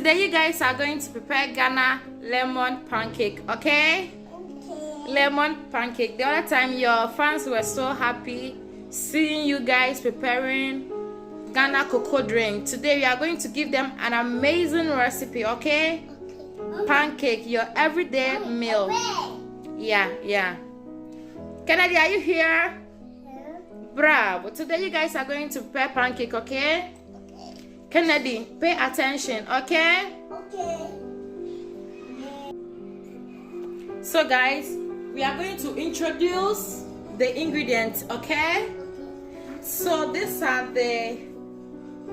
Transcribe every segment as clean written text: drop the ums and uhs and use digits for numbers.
Today you guys are going to prepare Ghana lemon pancake, okay? Lemon pancake. The other time your fans were so happy seeing you guys preparing Ghana cocoa drink. Today we are going to give them an amazing recipe, okay? Pancake, your everyday meal. Yeah. Kennedy, are you here? Bravo. Today you guys are going to prepare pancake, okay? Kennedy, pay attention, okay? So guys, we are going to introduce the ingredients, okay? So these are the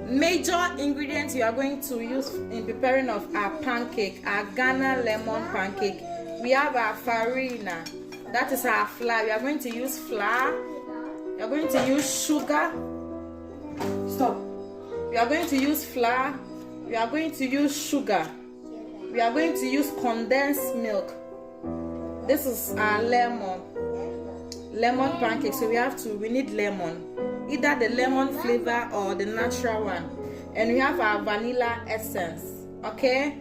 major ingredients you are going to use in preparing of our pancake, our Ghana lemon pancake. We have our farina, that is our flour. We are going to use flour. We are going to use sugar. Stop. We are going to use flour. We are going to use sugar. We are going to use condensed milk. This is our lemon pancake. So we need lemon, either the lemon flavor or the natural one. And we have our vanilla essence. Okay?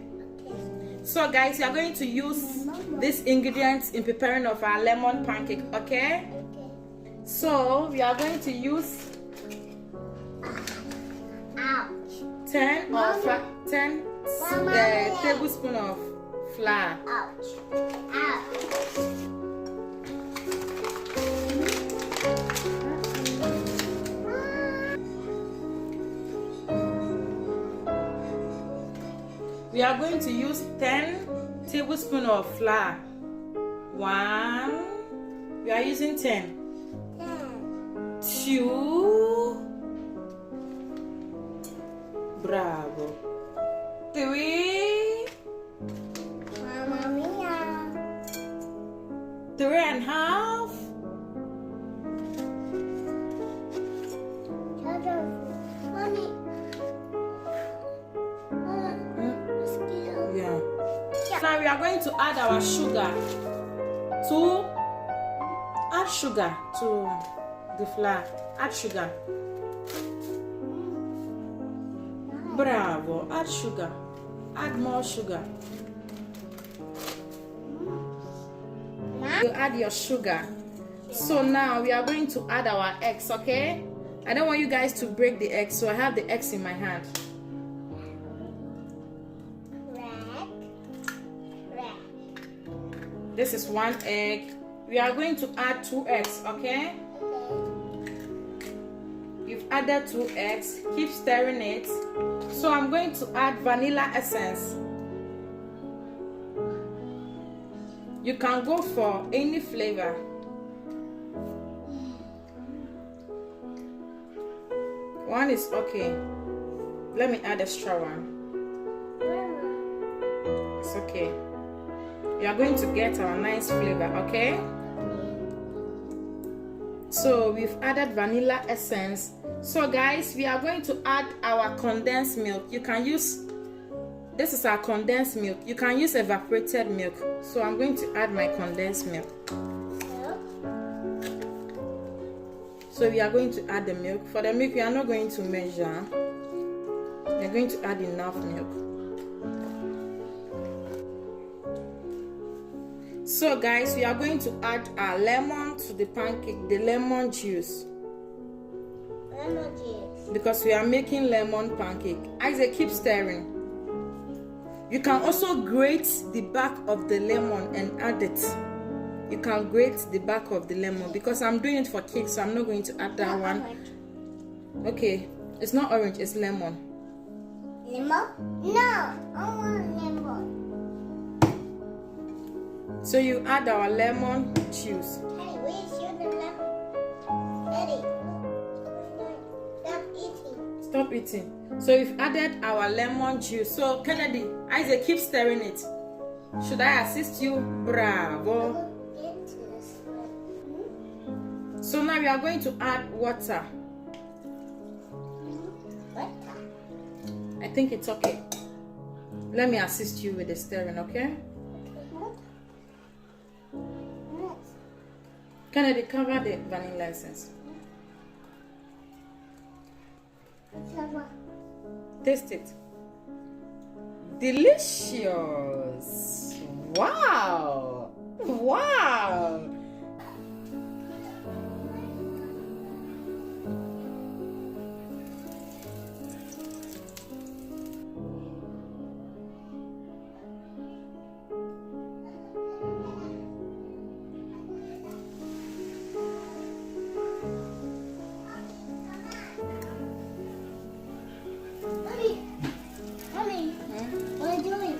So guys, we are going to use these ingredients in preparing of our lemon pancake. Okay? So we are going to use 10 tablespoons of flour. We are going to use 10 tablespoons of flour. 1. We are using 10. 2. Bravo. 3. Mamma mia. 3.5. Mommy. Yeah. Now we are going to add our sugar to the flour. Add sugar. Bravo. Add sugar. Add more sugar. You add your sugar. So now we are going to add our eggs, okay? I don't want you guys to break the eggs, so I have the eggs in my hand. This is 1 egg. We are going to add 2 eggs, okay? You've added 2 eggs. Keep stirring it. So I'm going to add vanilla essence. You can go for any flavor. One is okay. Let me add extra one. It's okay. We are going to get our nice flavor, okay? So we've added vanilla essence. So guys, we are going to add our condensed milk. You can use, this is our condensed milk. You can use evaporated milk. So I'm going to add my condensed milk. So we are going to add the milk. For the milk, we are not going to measure. We are going to add enough milk. So guys, we are going to add our lemon to the pancake, the lemon juice. Because we are making lemon pancake. Isaac, keep stirring. You can also grate the back of the lemon and add it. You can grate the back of the lemon because I'm doing it for cake, so I'm not going to add that one. Okay, it's not orange, it's lemon. Lemon? No, I want lemon. So you add our lemon juice. Hey, where's your lemon? Daddy, stop eating. Stop eating. So we've added our lemon juice. So Kennedy, Isaac, keep stirring it. Should I assist you? Bravo. So now we are going to add water. I think it's okay. Let me assist you with the stirring, okay? Kennedy, cover the vanilla essence. Taste it. delicious. Wow. Wow. Mommy, what are you doing?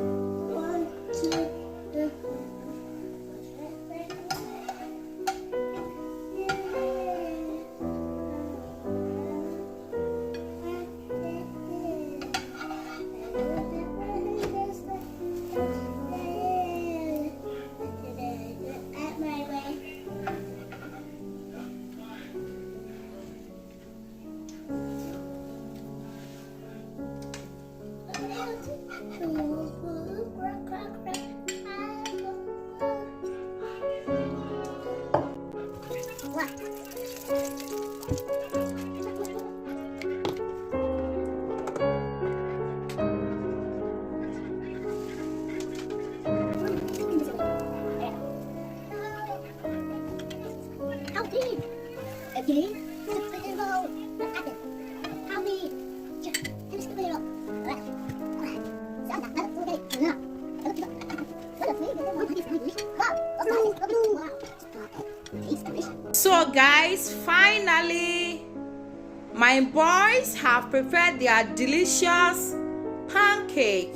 One, two, three. At my way. How deep? Okay. How deep? So guys, finally my boys have prepared their delicious pancake.